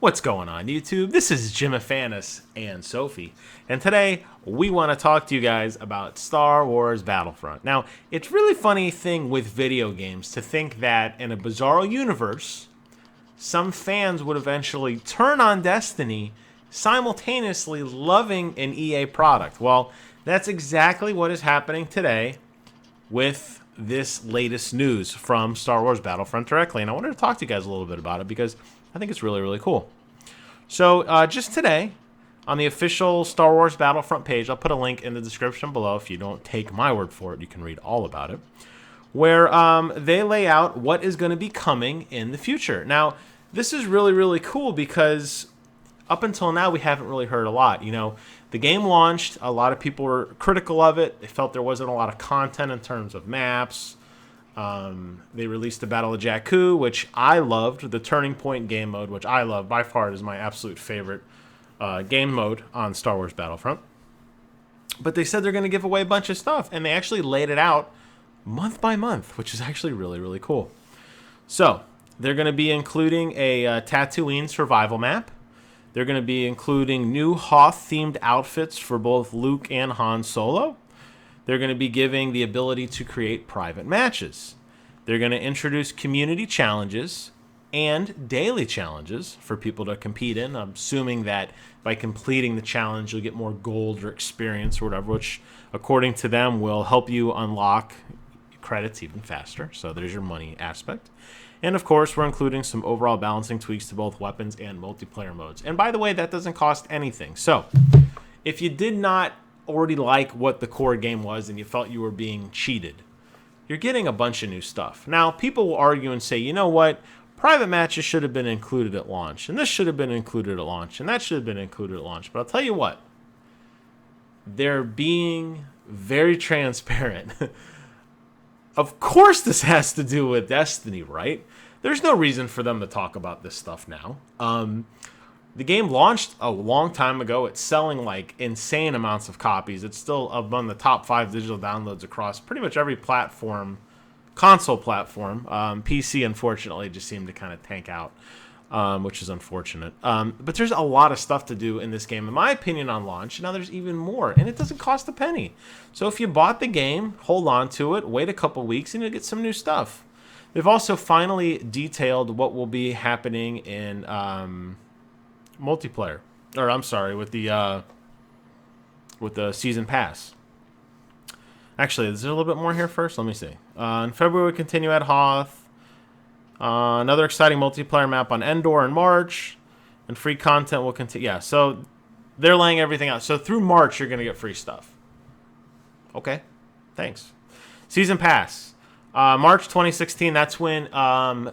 What's going on, YouTube? This is Jimophanis and Sophie, and today we want to talk to you guys about Star Wars Battlefront. Now, it's really funny thing with video games to think that in a bizarro universe, some fans would eventually turn on Destiny simultaneously loving an EA product. Well, that's exactly what is happening today with this latest news from Star Wars Battlefront directly, and I wanted to talk to you guys a little bit about it because I think it's really, really cool. So just today, on the official Star Wars Battlefront page, I'll put a link in the description below. If you don't take my word for it, you can read all about it, where they lay out what is going to be coming in the future. Now, this is really, really cool because up until now, we haven't really heard a lot. You know, the game launched. A lot of people were critical of it. They felt there wasn't a lot of content in terms of maps. They released the Battle of Jakku, which I loved, the Turning Point game mode, which I love. By far, it is my absolute favorite game mode on Star Wars Battlefront. But they said they're going to give away a bunch of stuff, and they actually laid it out month by month, which is actually really, really cool. So, they're going to be including a Tatooine survival map. They're going to be including new Hoth-themed outfits for both Luke and Han Solo. They're going to be giving the ability to create private matches. They're going to introduce community challenges and daily challenges for people to compete in. I'm assuming that by completing the challenge, you'll get more gold or experience or whatever, which, according to them, will help you unlock credits even faster. So there's your money aspect. And, of course, we're including some overall balancing tweaks to both weapons and multiplayer modes. And, by the way, that doesn't cost anything. So if you did not already like what the core game was and you felt you were being cheated, you're getting a bunch of new stuff. Now, people will argue and say, you know what? Private matches should have been included at launch, and this should have been included at launch, and that should have been included at launch. But I'll tell you what, they're being very transparent. Of course this has to do with Destiny, right? There's no reason for them to talk about this stuff now. The game launched a long time ago. It's selling like insane amounts of copies. It's still among the top 5 digital downloads across pretty much every platform, console platform. PC, unfortunately, just seemed to kind of tank out, which is unfortunate. But there's a lot of stuff to do in this game, in my opinion, on launch. Now there's even more, and it doesn't cost a penny. So if you bought the game, hold on to it, wait a couple weeks, and you'll get some new stuff. They've also finally detailed what will be happening in multiplayer, or I'm sorry, with the season pass. Actually, is there a little bit more here first? Let me see. In February, we continue at Hoth. Another exciting multiplayer map on Endor in March, and free content will continue. Yeah, so they're laying everything out. So through March, you're going to get free stuff. Okay, thanks. Season pass. March 2016, that's when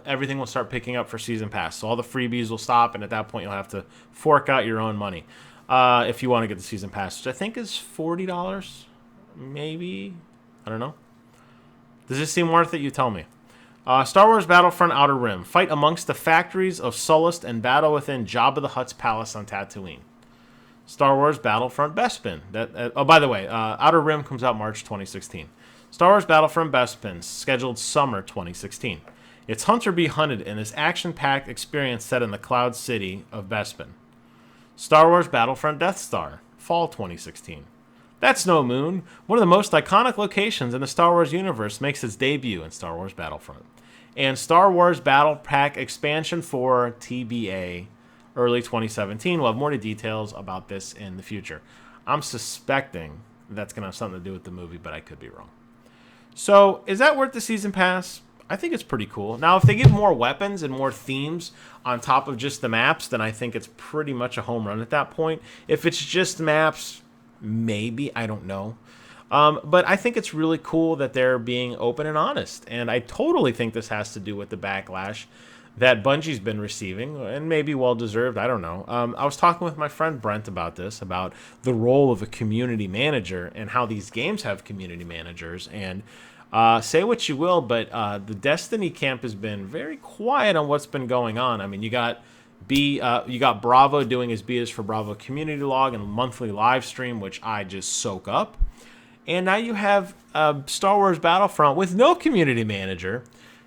everything will start picking up for Season Pass. So all the freebies will stop, and at that point, you'll have to fork out your own money if you want to get the Season Pass, which I think is $40, maybe? I don't know. Does this seem worth it? You tell me. Star Wars Battlefront Outer Rim. Fight amongst the factories of Sullust and battle within Jabba the Hutt's palace on Tatooine. Star Wars Battlefront Bespin. Oh, by the way, Outer Rim comes out March 2016. Star Wars Battlefront Bespin, scheduled summer 2016. It's Hunter be hunted in this action-packed experience set in the Cloud City of Bespin. Star Wars Battlefront Death Star, fall 2016. That's No Moon. One of the most iconic locations in the Star Wars universe makes its debut in Star Wars Battlefront. And Star Wars Battle Pack Expansion 4 TBA, early 2017. We'll have more details about this in the future. I'm suspecting that's going to have something to do with the movie, but I could be wrong. So, is that worth the Season Pass? I think it's pretty cool. Now, if they give more weapons and more themes on top of just the maps, then I think it's pretty much a home run at that point. If it's just maps, maybe. I don't know. But I think it's really cool that they're being open and honest. And I totally think this has to do with the backlash that Bungie's been receiving, and maybe well-deserved, I don't know. I was talking with my friend Brent about this, about the role of a community manager and how these games have community managers. And say what you will, but the Destiny camp has been very quiet on what's been going on. I mean, you got Bravo doing his betas for Bravo Community Log and monthly live stream, which I just soak up. And now you have Star Wars Battlefront with no community manager,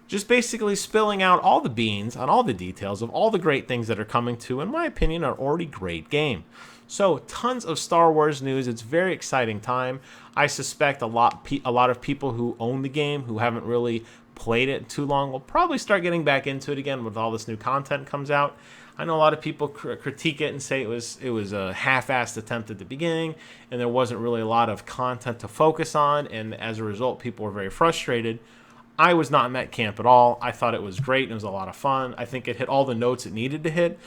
just basically spilling out all the beans on all the details of all the great things that are coming to, in my opinion, an already great game. So tons of Star Wars news. It's a very exciting time. I suspect a lot of people who own the game, who haven't really played it too long, will probably start getting back into it again with all this new content comes out. I know a lot of people critique it and say it was a half-assed attempt at the beginning, and there wasn't really a lot of content to focus on, and as a result, people were very frustrated. I was not in that camp at all. I thought it was great and it was a lot of fun. I think it hit all the notes it needed to hit.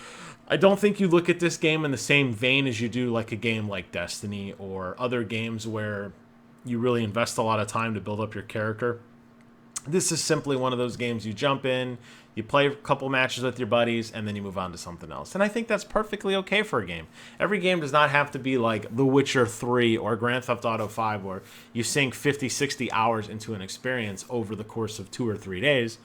I don't think you look at this game in the same vein as you do like a game like Destiny or other games where you really invest a lot of time to build up your character. This is simply one of those games you jump in, you play a couple matches with your buddies, and then you move on to something else. And I think that's perfectly okay for a game. Every game does not have to be like The Witcher 3 or Grand Theft Auto 5 where you sink 50, 60 hours into an experience over the course of 2 or 3 days.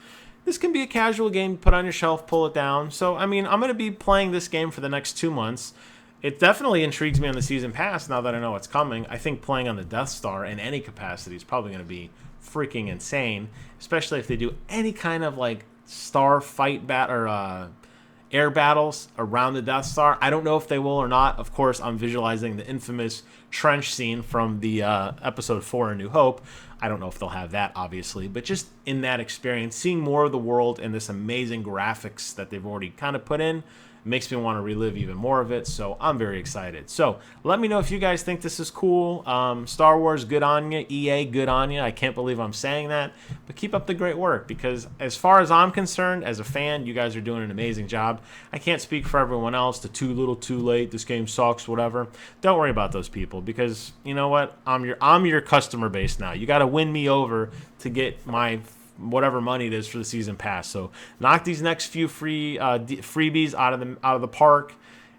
This can be a casual game, put on your shelf, pull it down. So, I mean, I'm going to be playing this game for the next 2 months. It definitely intrigues me on the season pass now that I know it's coming. I think playing on the Death Star in any capacity is probably going to be freaking insane, especially if they do any kind of like star fight air battles around the Death Star. I don't know if they will or not. Of course, I'm visualizing the infamous trench scene from the episode 4 A New Hope. I don't know if they'll have that, obviously, but just in that experience, seeing more of the world and this amazing graphics that they've already kind of put in makes me want to relive even more of it, so I'm very excited. So let me know if you guys think this is cool. Star Wars, good on you. EA, good on you. I can't believe I'm saying that, but keep up the great work, because as far as I'm concerned, as a fan, you guys are doing an amazing job. I can't speak for everyone else, the too little too late, this game sucks, whatever. Don't worry about those people, because you know what? I'm your customer base now. You got to win me over to get my whatever money it is for the season pass. So knock these next few freebies out of the park,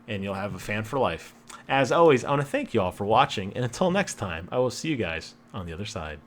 and you'll have a fan for life. As always, I want to thank you all for watching, and until next time, I will see you guys on the other side.